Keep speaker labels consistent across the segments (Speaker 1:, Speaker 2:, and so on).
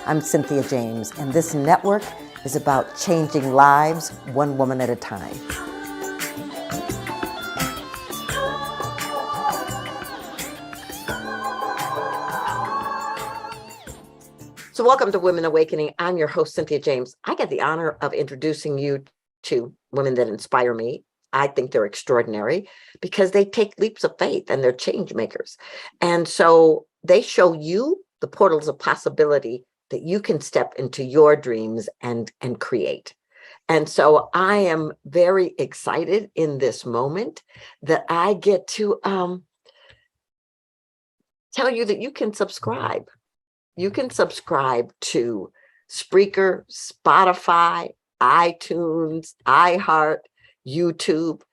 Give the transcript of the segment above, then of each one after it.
Speaker 1: I'm Cynthia James, and this network is about changing lives one woman at a time. So welcome to Women Awakening. I'm your host, Cynthia James. I get the honor of introducing you to women that inspire me. I think they're extraordinary because they take leaps of faith and they're change makers. And so they show you the portals of possibility that you can step into your dreams and create. And so I am very excited in this moment that I get to tell you that you can subscribe. You can subscribe to Spreaker, Spotify, iTunes, iHeart, YouTube.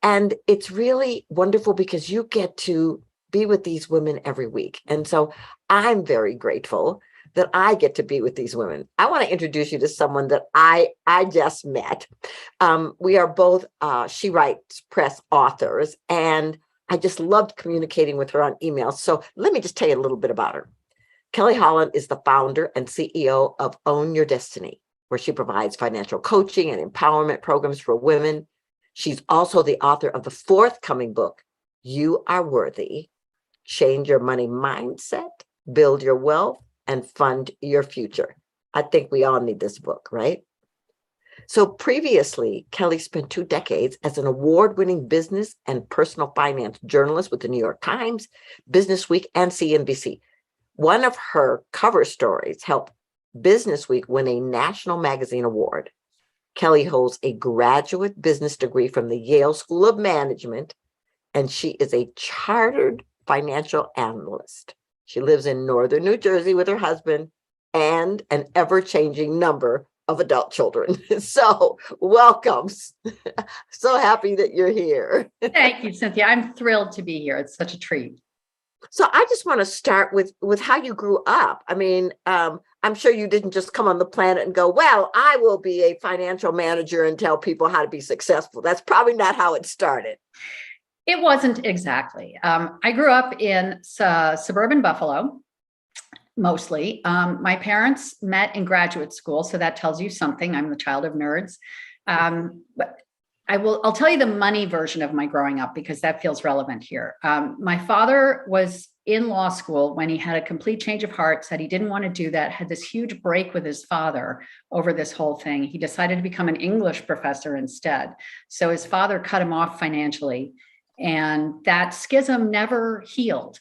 Speaker 1: And it's really wonderful because you get to be with these women every week. And so I'm very grateful that I get to be with these women. I want to introduce you to someone that I just met. We are both She Writes Press authors, and I just loved communicating with her on email. So let me just tell you a little bit about her. Kelley Holland is the founder and CEO of Own Your Destiny, where she provides financial coaching and empowerment programs for women. She's also the author of the forthcoming book, You Are Worthy: Change Your Money Mindset, Build Your Wealth, and Fund Your Future. I think we all need this book, right? So previously, Kelley spent 2 decades as an award-winning business and personal finance journalist with the New York Times, Business Week, and CNBC. One of her cover stories helped Business Week win a National Magazine Award. Kelley holds a graduate business degree from the Yale School of Management, and she is a chartered financial analyst. She lives in northern New Jersey with her husband and an ever-changing number of adult children. So welcome. So happy that you're here.
Speaker 2: Thank you, Cynthia. I'm thrilled to be here. It's such a treat.
Speaker 1: So I just want to start with how you grew up. I mean, I'm sure you didn't just come on the planet and go, well, I will be a financial manager and tell people how to be successful. That's probably not how it started.
Speaker 2: It wasn't exactly. I grew up in suburban Buffalo, mostly. My parents met in graduate school, so that tells you something. I'm the child of nerds. But I'll tell you the money version of my growing up because that feels relevant here. My father was in law school when he had a complete change of heart, said he didn't want to do that, had this huge break with his father over this whole thing. He decided to become an English professor instead. So his father cut him off financially, and that schism never healed.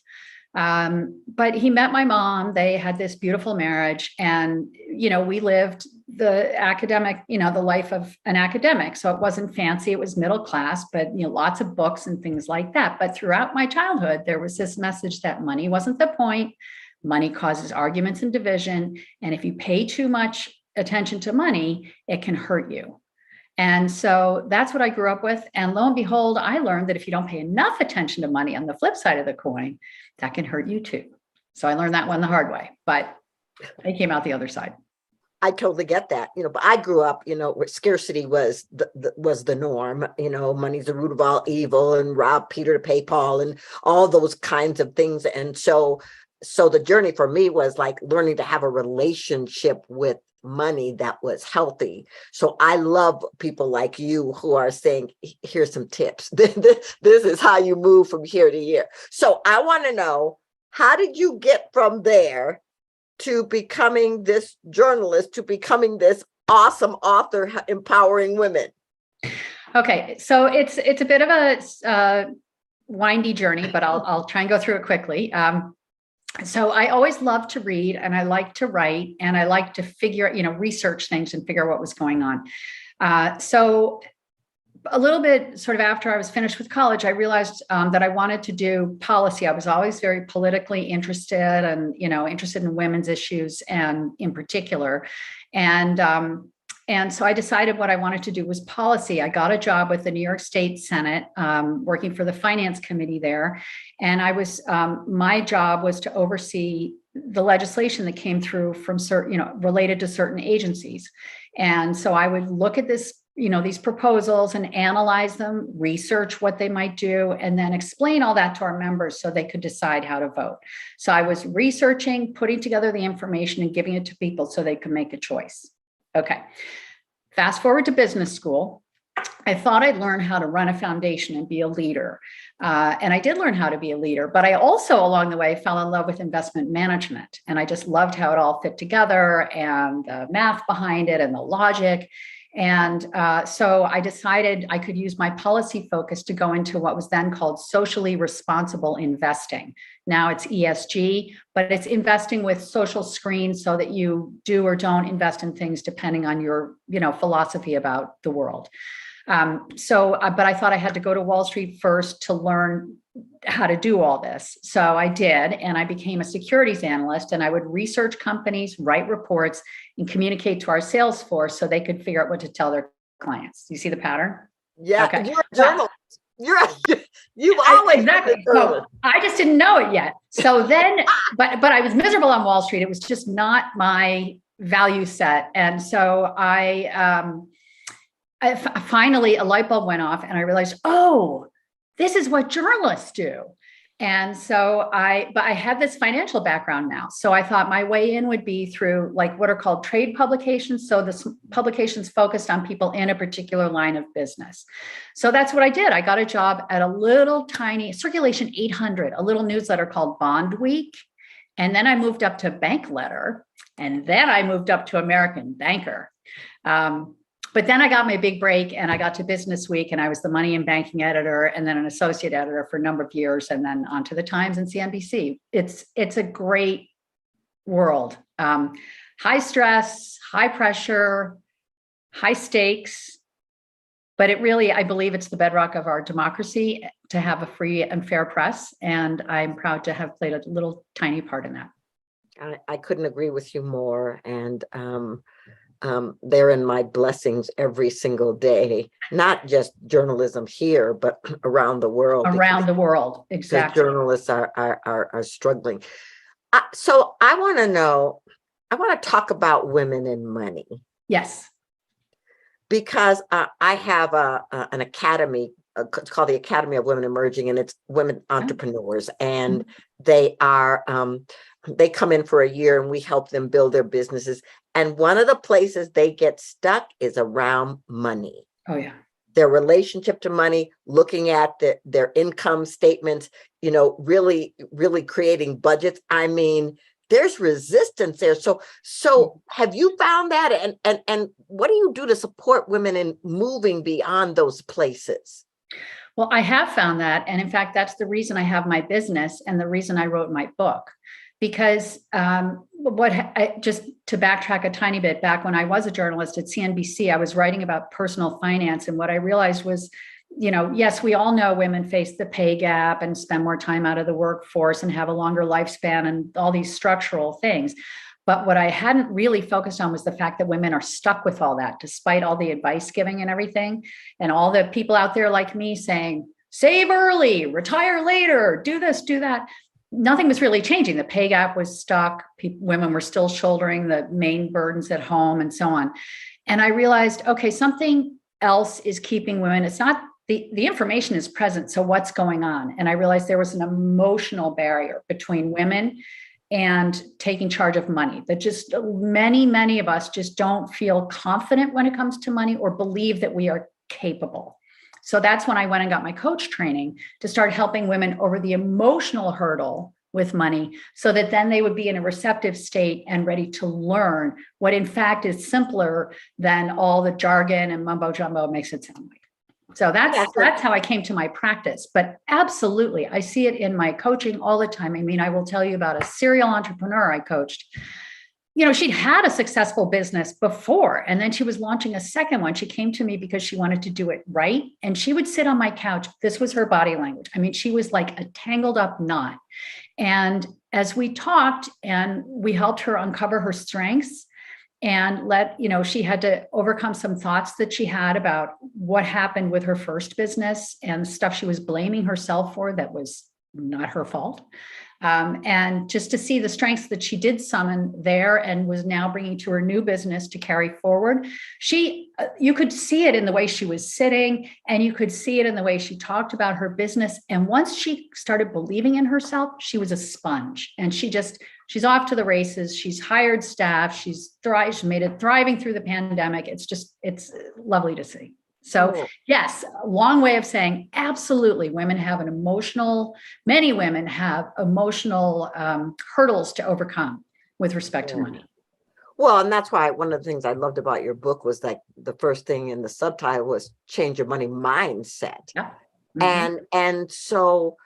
Speaker 2: But he met my mom. They had this beautiful marriage, and, we lived the academic, the life of an academic. So it wasn't fancy. It was middle class, but, lots of books and things like that. But throughout my childhood, there was this message that money wasn't the point. Money causes arguments and division. And if you pay too much attention to money, it can hurt you. And so that's what I grew up with. And lo and behold, I learned that if you don't pay enough attention to money on the flip side of the coin, that can hurt you too. So I learned that one the hard way, but I came out the other side.
Speaker 1: I totally get that, but I grew up, where scarcity was the norm. Money's the root of all evil, and rob Peter to pay Paul, and all those kinds of things. And so the journey for me was like learning to have a relationship with money that was healthy. So I love people like you who are saying, here's some tips. This is how you move from here to here. So I want to know, how did you get from there to becoming this journalist, to becoming this awesome author empowering women?
Speaker 2: Okay, so it's a bit of a windy journey, but I'll try and go through it quickly. So I always loved to read, and I like to write, and I like to research things and figure out what was going on. So a little bit sort of after I was finished with college, I realized that I wanted to do policy. I was always very politically interested and, interested in women's issues and in particular. And so I decided what I wanted to do was policy. I got a job with the New York State Senate, working for the finance committee there. And my job was to oversee the legislation that came through from certain, related to certain agencies. And so I would look at this these proposals and analyze them, research what they might do, and then explain all that to our members so they could decide how to vote. So I was researching, putting together the information and giving it to people so they could make a choice. Okay. Fast forward to business school. I thought I'd learn how to run a foundation and be a leader. And I did learn how to be a leader, but I also along the way fell in love with investment management. And I just loved how it all fit together and the math behind it and the logic. And so I decided I could use my policy focus to go into what was then called socially responsible investing. Now it's ESG, but it's investing with social screens so that you do or don't invest in things depending on your, philosophy about the world. But I thought I had to go to Wall Street first to learn how to do all this. So I did, and I became a securities analyst, and I would research companies, write reports, and communicate to our sales force so they could figure out what to tell their clients. You see the pattern?
Speaker 1: Yeah,
Speaker 2: okay.
Speaker 1: You're a journalist. You've always
Speaker 2: exactly.
Speaker 1: been a journalist.
Speaker 2: So I just didn't know it yet. So then, but I was miserable on Wall Street. It was just not my value set, and so finally a light bulb went off, and I realized, oh, this is what journalists do. And so I had this financial background now. So I thought my way in would be through like what are called trade publications. So the publications focused on people in a particular line of business. So that's what I did. I got a job at a little tiny Circulation 800, a little newsletter called Bond Week. And then I moved up to Bank Letter. And then I moved up to American Banker. But then I got my big break and I got to Business Week, and I was the money and banking editor and then an associate editor for a number of years, and then on to the Times and CNBC. It's a great world. High stress, high pressure, high stakes, but it really, I believe it's the bedrock of our democracy to have a free and fair press. And I'm proud to have played a little tiny part in that.
Speaker 1: I couldn't agree with you more. And they're in my blessings every single day, not just journalism here, but around the world.
Speaker 2: Around the world, exactly.
Speaker 1: Journalists are struggling. So I want to talk about women in money.
Speaker 2: Yes.
Speaker 1: Because I have an academy, it's called the Academy of Women Emerging, and it's women entrepreneurs, and they come in for a year and we help them build their businesses. And one of the places they get stuck is around money.
Speaker 2: Oh, yeah.
Speaker 1: Their relationship to money, looking at their income statements, really, really creating budgets. I mean, there's resistance there. So have you found that? And what do you do to support women in moving beyond those places?
Speaker 2: Well, I have found that. And in fact, that's the reason I have my business and the reason I wrote my book. Because just to backtrack a tiny bit, back when I was a journalist at CNBC, I was writing about personal finance. And what I realized was, yes, we all know women face the pay gap and spend more time out of the workforce and have a longer lifespan and all these structural things. But what I hadn't really focused on was the fact that women are stuck with all that, despite all the advice giving and everything. And all the people out there like me saying, save early, retire later, do this, do that. Nothing was really changing. The pay gap was stuck. Women were still shouldering the main burdens at home and so on. And I realized, okay, something else is keeping women. It's not the information is present. So what's going on? And I realized there was an emotional barrier between women and taking charge of money, that just many of us just don't feel confident when it comes to money or believe that we are capable. So that's when I went and got my coach training to start helping women over the emotional hurdle with money so that then they would be in a receptive state and ready to learn what in fact is simpler than all the jargon and mumbo jumbo makes it sound like. So that's how I came to my practice. But absolutely, I see it in my coaching all the time. I mean, I will tell you about a serial entrepreneur I coached. She'd had a successful business before, and then she was launching a second one. She came to me because she wanted to do it right. And she would sit on my couch. This was her body language. I mean, she was like a tangled up knot. And as we talked and we helped her uncover her strengths and she had to overcome some thoughts that she had about what happened with her first business and stuff she was blaming herself for that was not her fault. And just to see the strengths that she did summon there and was now bringing to her new business to carry forward. You could see it in the way she was sitting, and you could see it in the way she talked about her business. And once she started believing in herself, she was a sponge, and she's off to the races. She's hired staff. She made it thriving through the pandemic. It's lovely to see. So
Speaker 1: Cool.
Speaker 2: yes, a long way of saying absolutely many women have emotional hurdles to overcome with respect to money.
Speaker 1: Well, and that's why one of the things I loved about your book was like the first thing in the subtitle was change your money mindset.
Speaker 2: Yeah. Mm-hmm.
Speaker 1: And so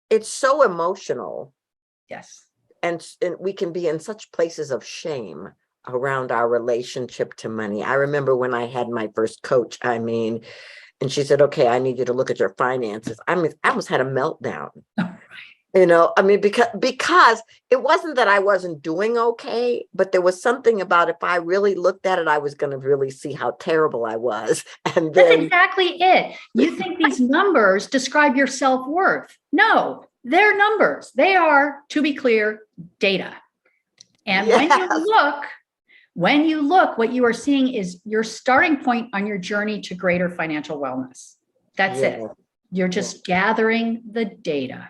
Speaker 1: it's so emotional.
Speaker 2: Yes.
Speaker 1: And we can be in such places of shame around our relationship to money. I remember when I had my first coach, and she said, okay, I need you to look at your finances. I almost had a meltdown. Because it wasn't that I wasn't doing okay, but there was something about if I really looked at it, I was going to really see how terrible I was. And then
Speaker 2: that's exactly it. You think these numbers describe your self-worth. No, they're numbers. They are, to be clear, data. And
Speaker 1: yes.
Speaker 2: when you look, what you are seeing is your starting point on your journey to greater financial wellness. That's it. You're just gathering the data.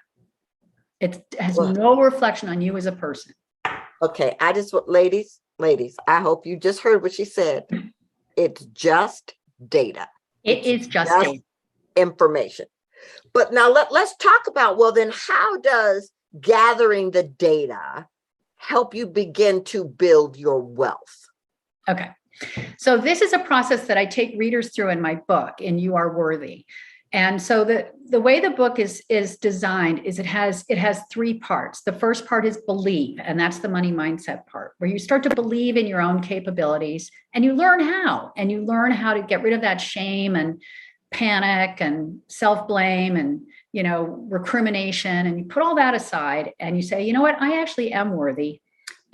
Speaker 2: It has no reflection on you as a person.
Speaker 1: Okay. Ladies, I hope you just heard what she said. It's just data.
Speaker 2: It's just data.
Speaker 1: Information. But now let's talk about, well, then how does gathering the data help you begin to build your wealth?
Speaker 2: Okay. So this is a process that I take readers through in my book, in You Are Worthy. And so the way the book is designed is it has 3 parts. The first part is believe, and that's the money mindset part, where you start to believe in your own capabilities and you learn how to get rid of that shame and panic and self-blame and, recrimination. And you put all that aside and you say, you know what, I actually am worthy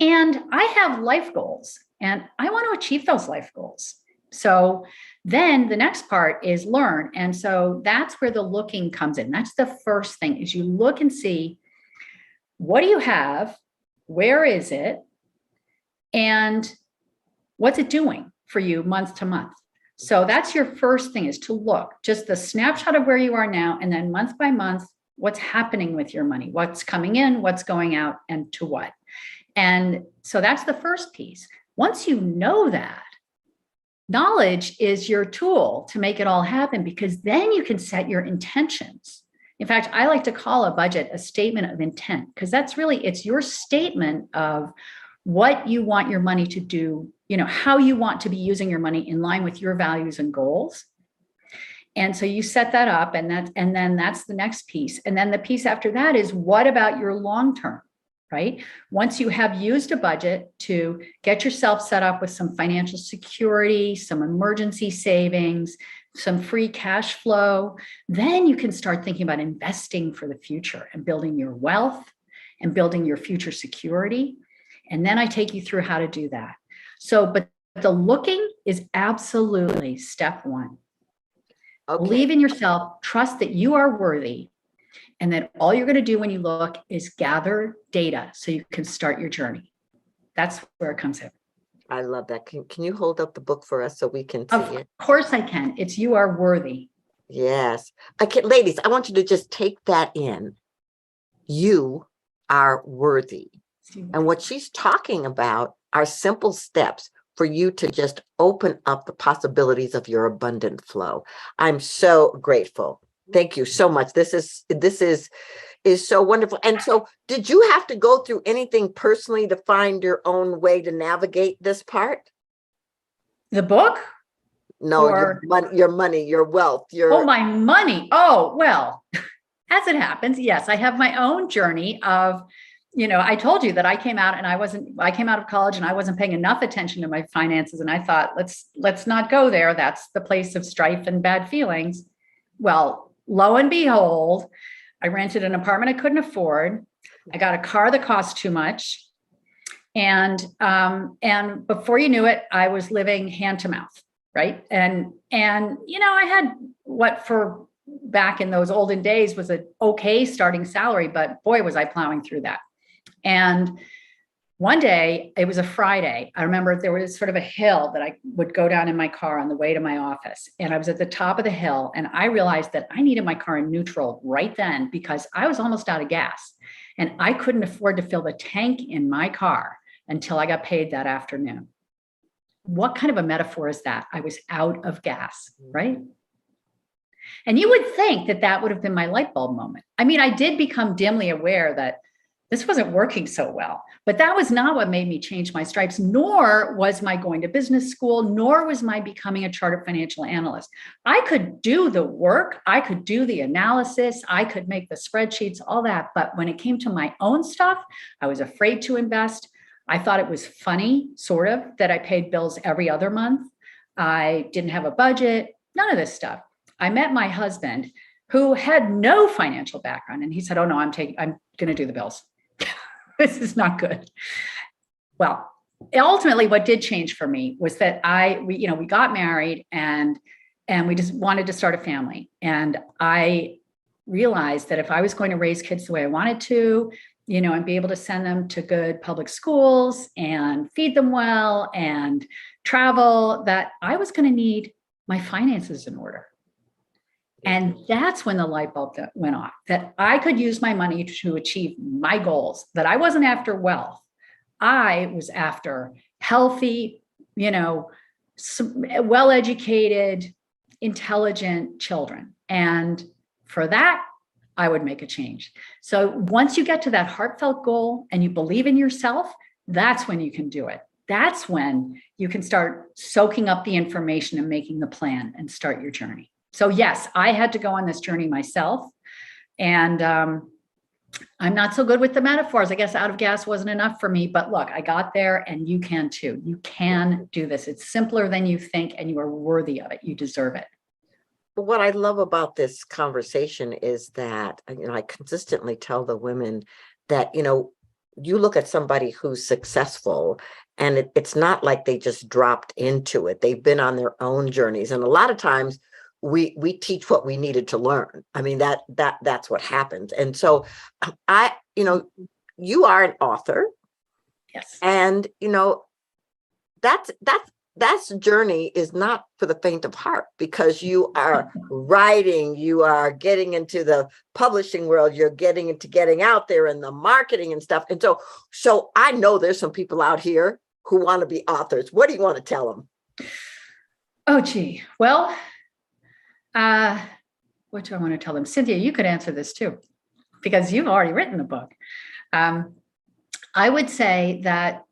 Speaker 2: and I have life goals and I want to achieve those life goals. So then the next part is learn. And so that's where the looking comes in. That's the first thing, is you look and see, what do you have? Where is it? And what's it doing for you month to month? So that's your first thing, is to look, just the snapshot of where you are now. And then month by month, what's happening with your money, what's coming in, what's going out, and to what. And so that's the first piece. Once you know that, knowledge is your tool to make it all happen, because then you can set your intentions. In fact, I like to call a budget a statement of intent, because it's your statement of what you want your money to do, how you want to be using your money in line with your values and goals. And so you set that up, and then that's the next piece. And then the piece after that is, what about your long term? Right? Once you have used a budget to get yourself set up with some financial security, some emergency savings, some free cash flow, then you can start thinking about investing for the future and building your wealth and building your future security. And then I take you through how to do that. So, but the looking is absolutely step 1. Okay. Believe in yourself, trust that you are worthy. And then all you're going to do when you look is gather data so you can start your journey. That's where it comes in.
Speaker 1: I love that. Can you hold up the book for us so we can see it?
Speaker 2: Of course I can. It's You Are Worthy.
Speaker 1: Yes. Okay, ladies, I want you to just take that in. You are worthy. And what she's talking about are simple steps for you to just open up the possibilities of your abundant flow. I'm so grateful. Thank you so much. This is so wonderful. And so, did you have to go through anything personally to find your own way to navigate this part?
Speaker 2: The book?
Speaker 1: No, your money, your wealth,
Speaker 2: my money. Oh, well, as it happens, yes, I have my own journey of, I told you that I came out of college and I wasn't paying enough attention to my finances. And I thought, let's not go there. That's the place of strife and bad feelings. Well, lo and behold, I rented an apartment I couldn't afford. I got a car that cost too much. And before you knew it, I was living hand to mouth, right? And I had for back in those olden days was an okay starting salary, but boy, was I plowing through that. And one day, it was a Friday. I remember there was sort of a hill that I would go down in my car on the way to my office. And I was at the top of the hill, and I realized that I needed my car in neutral right then because I was almost out of gas. And I couldn't afford to fill the tank in my car until I got paid that afternoon. What kind of a metaphor is that? I was out of gas, right? And you would think that that would have been my light bulb moment. I mean, I did become dimly aware that this wasn't working so well, but that was not what made me change my stripes, nor was my going to business school, nor was my becoming a chartered financial analyst. I could do the work, I could do the analysis, I could make the spreadsheets, all that. But when it came to my own stuff, I was afraid to invest. I thought it was funny, sort of, that I paid bills every other month. I didn't have a budget, none of this stuff. I met my husband who had no financial background. And he said, oh no, I'm going to do the bills. This is not good. Well, ultimately what did change for me was that we got married and we just wanted to start a family. And I realized that if I was going to raise kids the way I wanted to, and be able to send them to good public schools and feed them well and travel, that I was going to need my finances in order. And that's when the light bulb went off, that I could use my money to achieve my goals, that I wasn't after wealth. I was after healthy, well-educated, intelligent children. And for that, I would make a change. So once you get to that heartfelt goal and you believe in yourself, that's when you can do it. That's when you can start soaking up the information and making the plan and start your journey. So yes, I had to go on this journey myself. And I'm not so good with the metaphors. I guess out of gas wasn't enough for me. But look, I got there and you can too. You can do this. It's simpler than you think and you are worthy of it. You deserve it.
Speaker 1: What I love about this conversation is that, I consistently tell the women that, you look at somebody who's successful and it's not like they just dropped into it. They've been on their own journeys. And a lot of times, we teach what we needed to learn. I mean, that's what happens. And so you are an author.
Speaker 2: Yes.
Speaker 1: And, that's journey is not for the faint of heart, because you are writing, you are getting into the publishing world, you're getting out there in the marketing and stuff. And so I know there's some people out here who want to be authors. What do you want to tell them?
Speaker 2: Oh, gee. Well, what do I want to tell them? Cynthia, you could answer this too, because you've already written the book. I would say that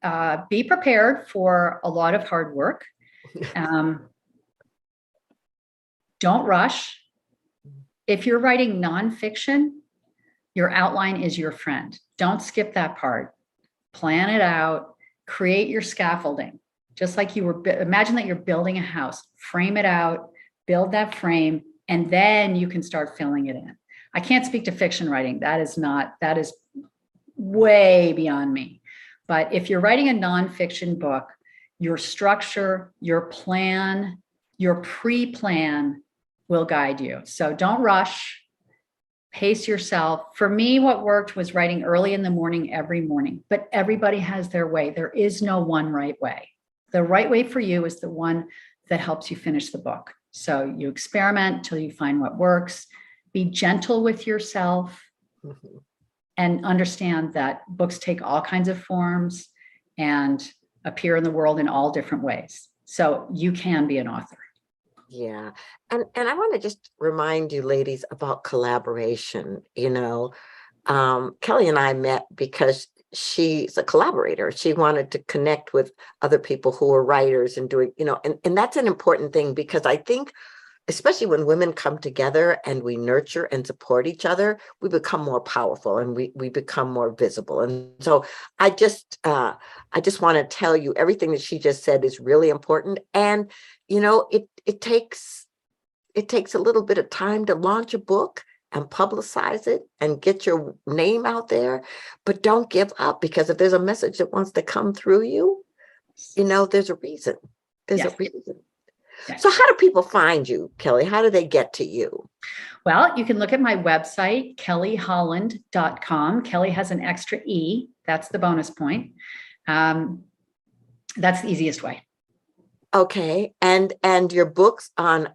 Speaker 2: be prepared for a lot of hard work. Don't rush. If you're writing nonfiction, your outline is your friend. Don't skip that part. Plan it out. Create your scaffolding. Just like imagine that you're building a house. Frame it out. Build that frame, and then you can start filling it in. I can't speak to fiction writing. That is way beyond me. But if you're writing a nonfiction book, your structure, your plan, your pre-plan will guide you. So don't rush, pace yourself. For me, what worked was writing early in the morning, every morning, but everybody has their way. There is no one right way. The right way for you is the one that helps you finish the book. So you experiment till you find what works. Be gentle with yourself, and understand that books take all kinds of forms and appear in the world in all different ways. So you can be an author.
Speaker 1: Yeah. And I want to just remind you ladies about collaboration. Kelley and I met because she's a collaborator. She wanted to connect with other people who are writers and doing, and that's an important thing, because I think, especially when women come together and we nurture and support each other, we become more powerful and we become more visible. And so I just want to tell you, everything that she just said is really important. And, it takes a little bit of time to launch a book and publicize it and get your name out there, but don't give up, because if there's a message that wants to come through you, there's a reason. There's a reason. So how do people find you, Kelley? How do they get to you?
Speaker 2: Well, you can look at my website, kelleyholland.com. Kelley has an extra E. That's the bonus point. That's the easiest way.
Speaker 1: Okay. And your books on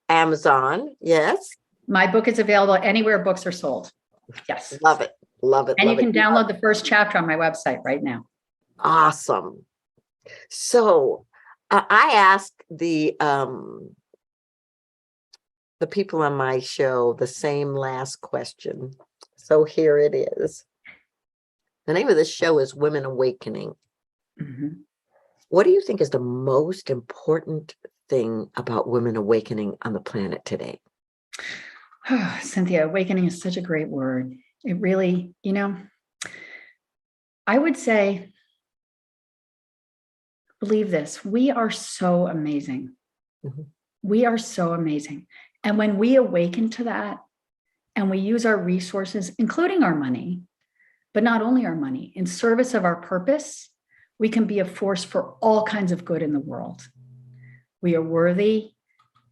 Speaker 1: Amazon, yes?
Speaker 2: My book is available anywhere books are sold. Yes.
Speaker 1: Love it. Love it.
Speaker 2: And
Speaker 1: love
Speaker 2: you can
Speaker 1: it.
Speaker 2: download the first chapter on my website right now.
Speaker 1: Awesome. So I asked the people on my show the same last question. So here it is. The name of the show is Women Awakening.
Speaker 2: Mm-hmm.
Speaker 1: What do you think is the most important thing about women awakening on the planet today?
Speaker 2: Oh, Cynthia, awakening is such a great word. It really, I would say, believe this, we are so amazing.
Speaker 1: Mm-hmm.
Speaker 2: We are so amazing. And when we awaken to that and we use our resources, including our money, but not only our money, in service of our purpose, we can be a force for all kinds of good in the world. We are worthy,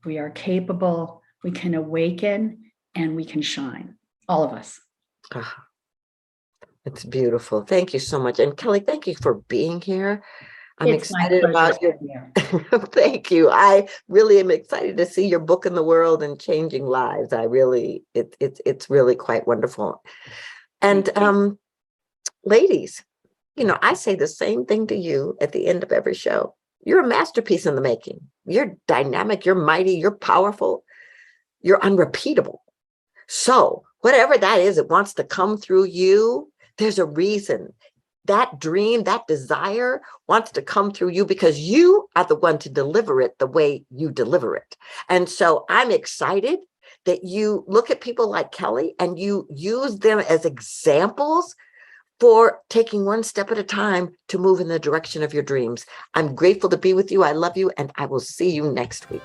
Speaker 2: we are capable, we can awaken, and we can shine, all of us.
Speaker 1: Oh, it's beautiful. Thank you so much. And Kelley, thank you for being here. I'm excited about your. Thank you. I really am excited to see your book in the world and changing lives. I really, it's really quite wonderful. And ladies, I say the same thing to you at the end of every show. You're a masterpiece in the making. You're dynamic, you're mighty, you're powerful, you're unrepeatable. So whatever that is, it wants to come through you. There's a reason. That dream, that desire wants to come through you because you are the one to deliver it the way you deliver it. And so I'm excited that you look at people like Kelley and you use them as examples for taking one step at a time to move in the direction of your dreams. I'm grateful to be with you. I love you, and I will see you next week.